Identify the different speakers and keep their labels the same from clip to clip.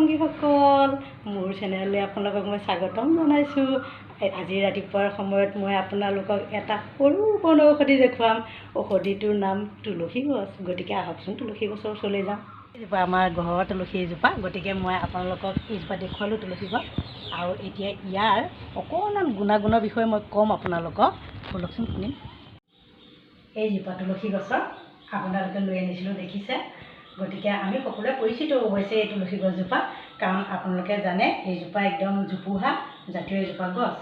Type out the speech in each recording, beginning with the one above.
Speaker 1: সংগীসকল, মোৰ চেনেললৈ আপোনালোকক মই স্বাগতম জনাইছোঁ। আজি ৰাতিপুৱাৰ সময়ত মই আপোনালোকক এটা সৰু বনৌষধি দেখুৱাম। ঔষধিটোৰ নাম তুলসী গছ। গতিকে আহকচোন তুলসী গছৰ ওচৰলৈ যাওঁ। এজোপা আমাৰ ঘৰৰ তুলসী এজোপা, গতিকে মই আপোনালোকক এইজোপা দেখুৱালোঁ তুলসী গছ। আৰু এতিয়া ইয়াৰ অকণমান গুণাগুণৰ বিষয়ে মই ক'ম আপোনালোকক, শুনকচোন শুনি। এইজোপা তুলসী গছৰ আপোনালোকে লৈ আনিছিলোঁ দেখিছে। গতিকে আমি সকলোৱে পৰিচিত অৱশ্যে এই তুলসী গছজোপা, কাৰণ আপোনালোকে জানে এইজোপা একদম জোপোহা জাতীয় এজোপা গছ।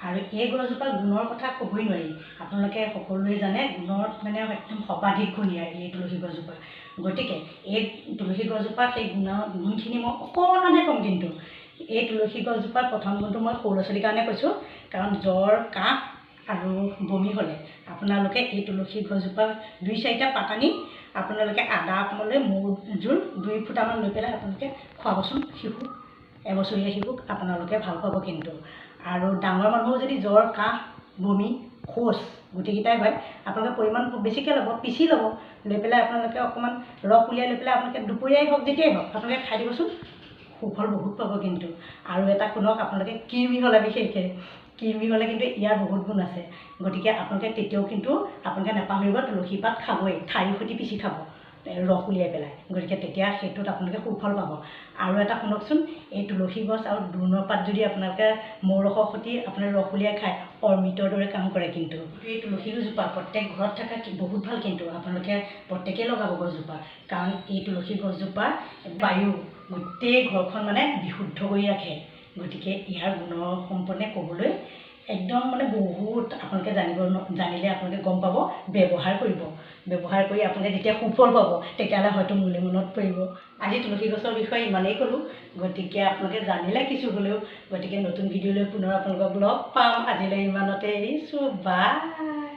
Speaker 1: আৰু এই গছজোপা গুণৰ কথা ক'বই নোৱাৰি। আপোনালোকে সকলোৱে জানে গুণত মানে একদম সৰ্বাধিক গুণীয়া এই তুলসী গছজোপা। গতিকে এই তুলসী গছজোপা সেই গুণখিনি মই অকণমানহে ক'ম। কিন্তু এই তুলসী গছজোপাৰ প্ৰথম গুণটো মই সৰু ল'ৰা ছোৱালীৰ কাৰণে কৈছোঁ, কাৰণ জ্বৰ, কাহ আৰু বমি হ'লে আপোনালোকে এই তুলসী গছজোপা 2-4টা পাত আনি আপোনালোকে আদা অকণলৈ মৌ জোল 2 ফুটামান লৈ পেলাই আপোনালোকে খুৱাবচোন শিশুক, এবছৰীয়া শিশুক আপোনালোকে ভাল পাব কিন্তু। আৰু ডাঙৰ মানুহৰ যদি জ্বৰ, কাহ, বমি, শৌচ গোটেইকেইটাই হয়, আপোনালোকে পৰিমাণ বেছিকৈ ল'ব, পিচি ল'ব, লৈ পেলাই আপোনালোকে অকণমান ৰস উলিয়াই লৈ পেলাই আপোনালোকে দুপৰীয়াই হওক যেতিয়াই হওক আপোনালোকে খাই দিবচোন, সুফল বহুত পাব কিন্তু। আৰু এটা শুনক, আপোনালোকে কৃমি হ'লে বিশেষকৈ কৃমি হ'লে কিন্তু ইয়াৰ বহুত গুণ আছে। গতিকে আপোনালোকে তেতিয়াও কিন্তু আপোনালোকে নাপাহৰিব তুলসী পাত খাবই, ঠাৰিৰ সৈতে পিচি খাব ৰস উলিয়াই পেলাই। গতিকে তেতিয়া সেইটোত আপোনালোকে সুফল পাব। আৰু এটা শুনকচোন, এই তুলসী গছ আৰু দোৰ্ণৰ পাত যদি আপোনালোকে মৌ ৰসৰ সৈতে আপোনালোকে ৰস উলিয়াই খায়, অমৃতৰ দৰে কাম কৰে কিন্তু। এই তুলসী গছজোপা প্ৰত্যেক ঘৰত থকা বহুত ভাল কিন্তু। আপোনালোকে প্ৰত্যেকেই লগাব গছজোপা, কাৰণ এই তুলসী গছজোপা বায়ু গোটেই ঘৰখন মানে বিশুদ্ধ কৰি ৰাখে। গতিকে ইয়াৰ গুণৰ সম্পৰ্কে ক'বলৈ একদম মানে বহুত আপোনালোকে জানিলে আপোনালোকে গম পাব, ব্যৱহাৰ কৰিব। ব্যৱহাৰ কৰি আপোনালোকে যেতিয়া সুফল পাব তেতিয়াহ'লে হয়তো মোলৈ মনত পৰিব। আজি তুলসী গছৰ বিষয়ে ইমানেই ক'লোঁ। গতিকে আপোনালোকে জানিলে কিছু হ'লেও। গতিকে নতুন ভিডিঅ'লৈ পুনৰ আপোনালোকক লগ পাম। আজিলৈ ইমানতে এৰিছোঁ, বাই।